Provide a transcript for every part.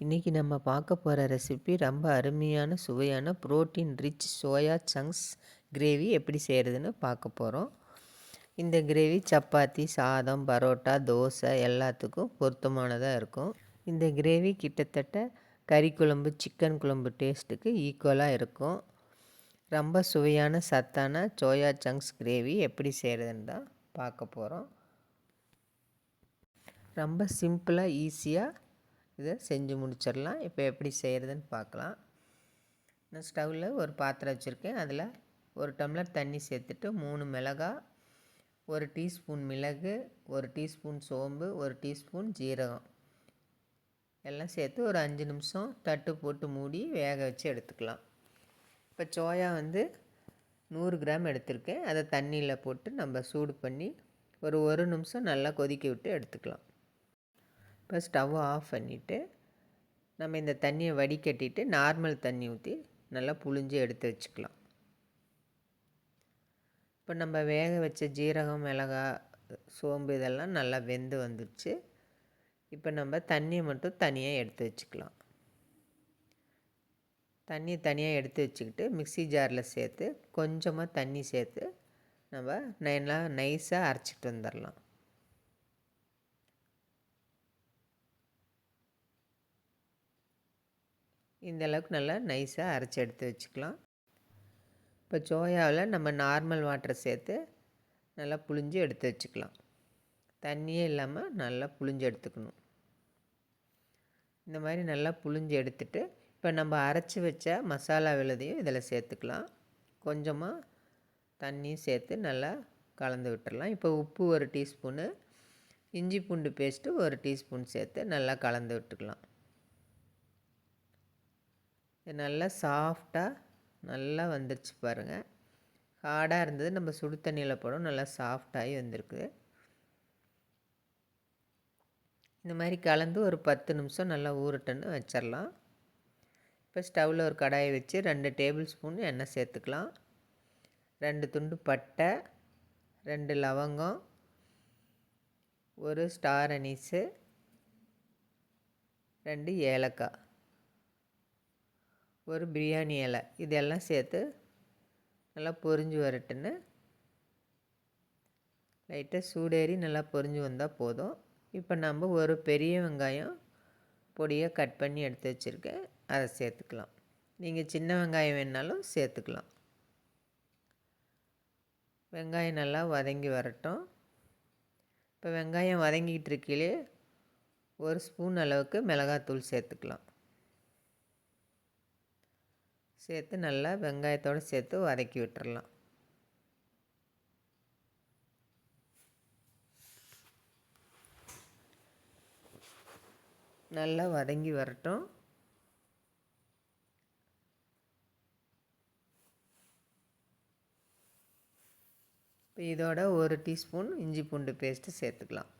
இன்றைக்கி நம்ம பார்க்க போகிற ரெசிபி ரொம்ப அருமையான சுவையான protein rich soya chunks gravy எப்படி செய்கிறதுன்னு பார்க்க போகிறோம். இந்த கிரேவி சப்பாத்தி, சாதம், பரோட்டா, தோசை எல்லாத்துக்கும் பொருத்தமானதாக இருக்கும். இந்த கிரேவி கிட்டத்தட்ட கறி குழம்பு, சிக்கன் குழம்பு டேஸ்ட்டுக்கு ஈக்குவலாக இருக்கும். ரொம்ப சுவையான சத்தான சோயா சங்க்ஸ் கிரேவி எப்படி செய்கிறதுன்னு தான் பார்க்க போகிறோம். ரொம்ப சிம்பிளாக ஈஸியாக இதை செஞ்சு முடிச்சிடலாம். இப்போ எப்படி செய்கிறதுன்னு பார்க்கலாம். நான் ஸ்டவ்வில் ஒரு பாத்திரம் வச்சுருக்கேன். அதில் ஒரு டம்ளர் தண்ணி சேர்த்துட்டு 3 மிளகாய், 1 டீஸ்பூன் மிளகு, 1 டீஸ்பூன் சோம்பு, 1 டீஸ்பூன் ஜீரகம் எல்லாம் சேர்த்து ஒரு 5 நிமிஷம் தட்டு போட்டு மூடி வேக வச்சு எடுத்துக்கலாம். இப்போ சோயா 100 கிராம் எடுத்திருக்கேன். அதை தண்ணியில் போட்டு நம்ம சூடு பண்ணி ஒரு நிமிஷம் நல்லா கொதிக்க விட்டு எடுத்துக்கலாம். இப்போ ஸ்டவ்வை ஆஃப் பண்ணிவிட்டு நம்ம இந்த தண்ணியை வடிகட்டிட்டு நார்மல் தண்ணி ஊற்றி நல்லா புழிஞ்சு எடுத்து வச்சுக்கலாம். இப்போ நம்ம வேக வச்ச ஜீரகம், மிளகாய், சோம்பு இதெல்லாம் நல்லா வெந்து வந்துடுச்சு. இப்போ நம்ம தண்ணியை மட்டும் தனியாக எடுத்து வச்சுக்கலாம். தண்ணியை தனியாக எடுத்து வச்சுக்கிட்டு மிக்ஸி ஜாரில் சேர்த்து கொஞ்சமாக தண்ணி சேர்த்து நம்ம நல்லா நைஸாக அரைச்சிட்டு வந்துடலாம். இந்த அளவுக்கு நல்லா நைஸாக அரைச்சி எடுத்து வச்சுக்கலாம். இப்போ சோயாவில் நம்ம நார்மல் வாட்டரை சேர்த்து நல்லா புழிஞ்சு எடுத்து வச்சுக்கலாம். தண்ணியே இல்லாமல் நல்லா புழிஞ்சு எடுத்துக்கணும். இந்த மாதிரி நல்லா புழிஞ்சு எடுத்துட்டு இப்போ நம்ம அரைச்சி வச்ச மசாலா விழுதையும் இதில் சேர்த்துக்கலாம். கொஞ்சமாக தண்ணியும் சேர்த்து நல்லா கலந்து விட்டுடலாம். இப்போ உப்பு 1 டீஸ்பூனு, இஞ்சி பூண்டு பேஸ்ட்டு 1 டீஸ்பூன் சேர்த்து நல்லா கலந்து விட்டுக்கலாம். இது நல்லா சாஃப்டாக நல்லா வந்துருச்சு பாருங்கள். ஹார்டாக இருந்தது, நம்ம சுடு தண்ணியில் போடும் நல்லா சாஃப்டாகி வந்திருக்கு. இந்த மாதிரி கலந்து ஒரு 10 நிமிஷம் நல்லா ஊறட்டுன்னு வச்சிடலாம். இப்போ ஸ்டவ்வில் ஒரு கடாயை வச்சு 2 டேபிள் ஸ்பூன் எண்ணெய் சேர்த்துக்கலாம். 2 துண்டு பட்டை, 2 லவங்கம், 1 ஸ்டார் அனீஸு, 2 ஏலக்காய், 1 பிரியாணி இலை இதெல்லாம் சேர்த்து நல்லா பொரிஞ்சு வரட்டுன்னு லைட்டாக சூடேறி நல்லா பொரிஞ்சு வந்தால் போதும். இப்போ நம்ம ஒரு பெரிய வெங்காயம் பொடியாக கட் பண்ணி எடுத்து வச்சுருக்கேன், அதை சேர்த்துக்கலாம். நீங்கள் சின்ன வெங்காயம் வேணுனாலும் சேர்த்துக்கலாம். வெங்காயம் நல்லா வதங்கி வரட்டும். இப்போ வெங்காயம் வதங்கிக்கிட்டு இருக்கையிலே 1 ஸ்பூன் அளவுக்கு மிளகாத்தூள் சேர்த்துக்கலாம். சேர்த்து நல்லா வெங்காயத்தோடு சேர்த்து வதக்கி விட்டுறலாம். நல்லா வதங்கி வரட்டும். இப்போ இதோட 1 டீஸ்பூன் இஞ்சி பூண்டு பேஸ்ட்டு சேர்த்துக்கலாம்.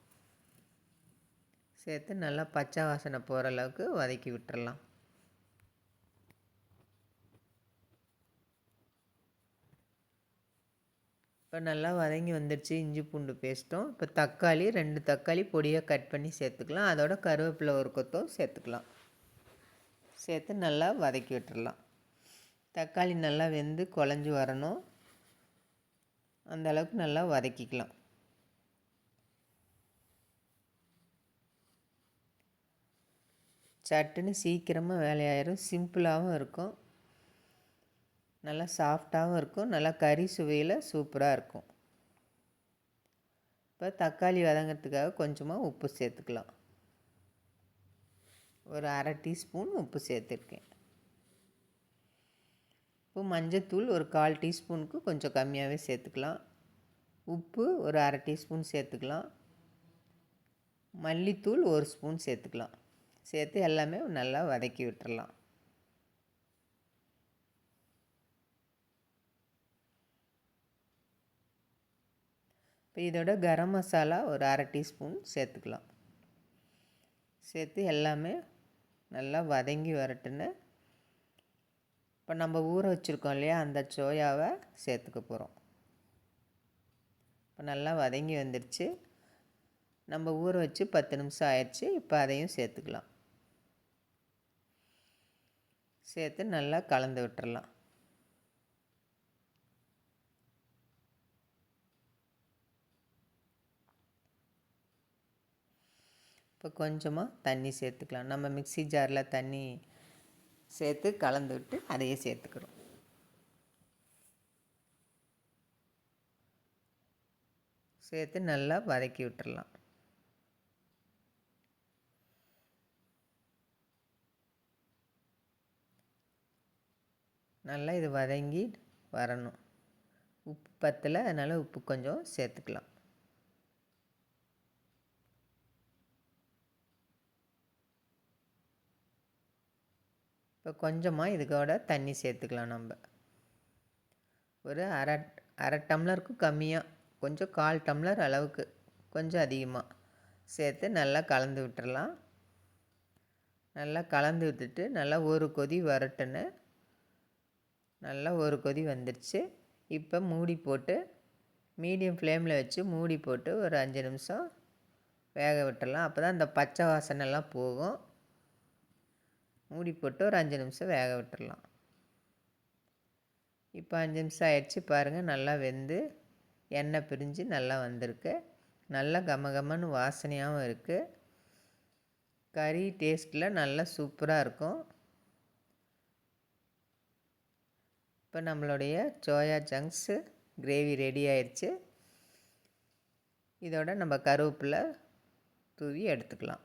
சேர்த்து நல்லா பச்சை வாசனை போகிற அளவுக்கு வதக்கி விட்டுறலாம். இப்போ நல்லா வதங்கி வந்துடுச்சு இஞ்சி பூண்டு பேஸ்ட்டும். இப்போ தக்காளி 2 தக்காளி பொடியாக கட் பண்ணி சேர்த்துக்கலாம். அதோட கருவேப்பிலை ஒரு கொத்தும் சேர்த்துக்கலாம். சேர்த்து நல்லா வதக்கி விட்டுறலாம். தக்காளி நல்லா வெந்து குழஞ்சி வரணும், அந்த அளவுக்கு நல்லா வதக்கிக்கலாம். சட்டுன்னு சீக்கிரமாக வேலையாயிரும், சிம்பிளாகவும் இருக்கும், நல்லா சாஃப்டாகவும் இருக்கும், நல்லா கறி சுவையில் சூப்பராக இருக்கும். இப்போ தக்காளி வதங்கிறதுக்காக கொஞ்சமாக உப்பு சேர்த்துக்கலாம். ஒரு 1/2 டீஸ்பூன் உப்பு சேர்த்துருக்கேன். இப்போ மஞ்சத்தூள் ஒரு 1/4 டீஸ்பூனுக்கு கொஞ்சம் கம்மியாகவே சேர்த்துக்கலாம். உப்பு ஒரு 1/2 டீஸ்பூன் சேர்த்துக்கலாம். மல்லித்தூள் 1 ஸ்பூன் சேர்த்துக்கலாம். சேர்த்து எல்லாமே நல்லா வதக்கி விட்டுறலாம். இப்போ இதோட கரம் மசாலா ஒரு 1/2 டீஸ்பூன் சேர்த்துக்கலாம். சேர்த்து எல்லாமே நல்லா வதங்கி வரட்டுன்னு இப்போ நம்ம ஊற வச்சுருக்கோம் இல்லையா, அந்த சோயாவை சேர்த்துக்க போகிறோம். இப்போ நல்லா வதங்கி வந்துடுச்சு. நம்ம ஊற வச்சு 10 நிமிஷம் ஆயிடுச்சு. இப்போ அதையும் சேர்த்துக்கலாம். சேர்த்து நல்லா கலந்து விட்டுறலாம். இப்போ கொஞ்சமாக தண்ணி சேர்த்துக்கலாம். நம்ம மிக்ஸி ஜாரில் தண்ணி சேர்த்து கலந்து விட்டு அதையே சேர்த்துக்கிறோம். சேர்த்து நல்லா வதக்கி விட்டுறலாம். நல்லா இது வதங்கி வரணும். உப்பு பத்தலை, அதனால் உப்பு கொஞ்சம் சேர்த்துக்கலாம். இப்போ கொஞ்சமாக இதுக்கோட தண்ணி சேர்த்துக்கலாம். நம்ம ஒரு அரை டம்ளருக்கும் கம்மியாக, கொஞ்சம் 1/4 டம்ளர் அளவுக்கு கொஞ்சம் அதிகமாக சேர்த்து நல்லா கலந்து விட்டுறலாம். நல்லா கலந்து விட்டுட்டு நல்லா ஒரு கொதி வரட்டுன்னு. நல்லா ஒரு கொதி வந்துடுச்சு. இப்போ மூடி போட்டு மீடியம் ஃப்ளேமில் வச்சு மூடி போட்டு ஒரு 5 நிமிஷம் வேக விட்டுறலாம். அப்போ தான் அந்த பச்சை வாசனைலாம் போகும். மூடி போட்டு ஒரு 5 நிமிஷம் வேக விட்டுறலாம். இப்போ 5 நிமிஷம் ஆயிடுச்சு பாருங்கள். நல்லா வெந்து எண்ணெய் பிரிஞ்சு நல்லா வந்திருக்கு. நல்லா கமகமன்னு வாசனையாகவும் இருக்குது. கறி டேஸ்ட்டில் நல்லா சூப்பராக இருக்கும். இப்போ நம்மளுடைய சோயா சங்க்ஸு கிரேவி ரெடி ஆயிடுச்சு. இதோட நம்ம கருவேப்பிலை தூவி எடுத்துக்கலாம்.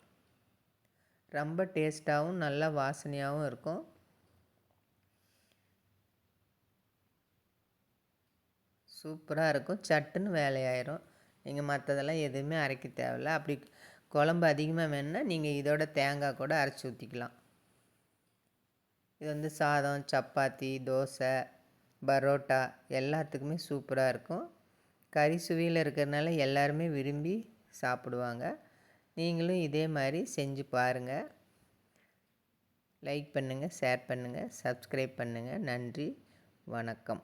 ரொம்ப டேஸ்ட்டாகவும் நல்லா வாசனையாகவும் இருக்கும். சூப்பராக இருக்கும். சட்டுன்னு வேலையாயிரும். நீங்கள் மற்றதெல்லாம் எதுவுமே அரைக்க தேவையில்ல. அப்படி குழம்பு அதிகமாக வேணுன்னா நீங்கள் இதோட தேங்காய் கூட அரைச்சி ஊற்றிக்கலாம். இது சாதம், சப்பாத்தி, தோசை, பரோட்டா எல்லாத்துக்குமே சூப்பராக இருக்கும். கறி சுவையில் இருக்கிறதுனால எல்லாருமே விரும்பி சாப்பிடுவாங்க. நீங்களும் இதே மாதிரி செஞ்சு பாருங்கள். லைக் பண்ணுங்கள், ஷேர் பண்ணுங்கள், சப்ஸ்கிரைப் பண்ணுங்கள். நன்றி, வணக்கம்.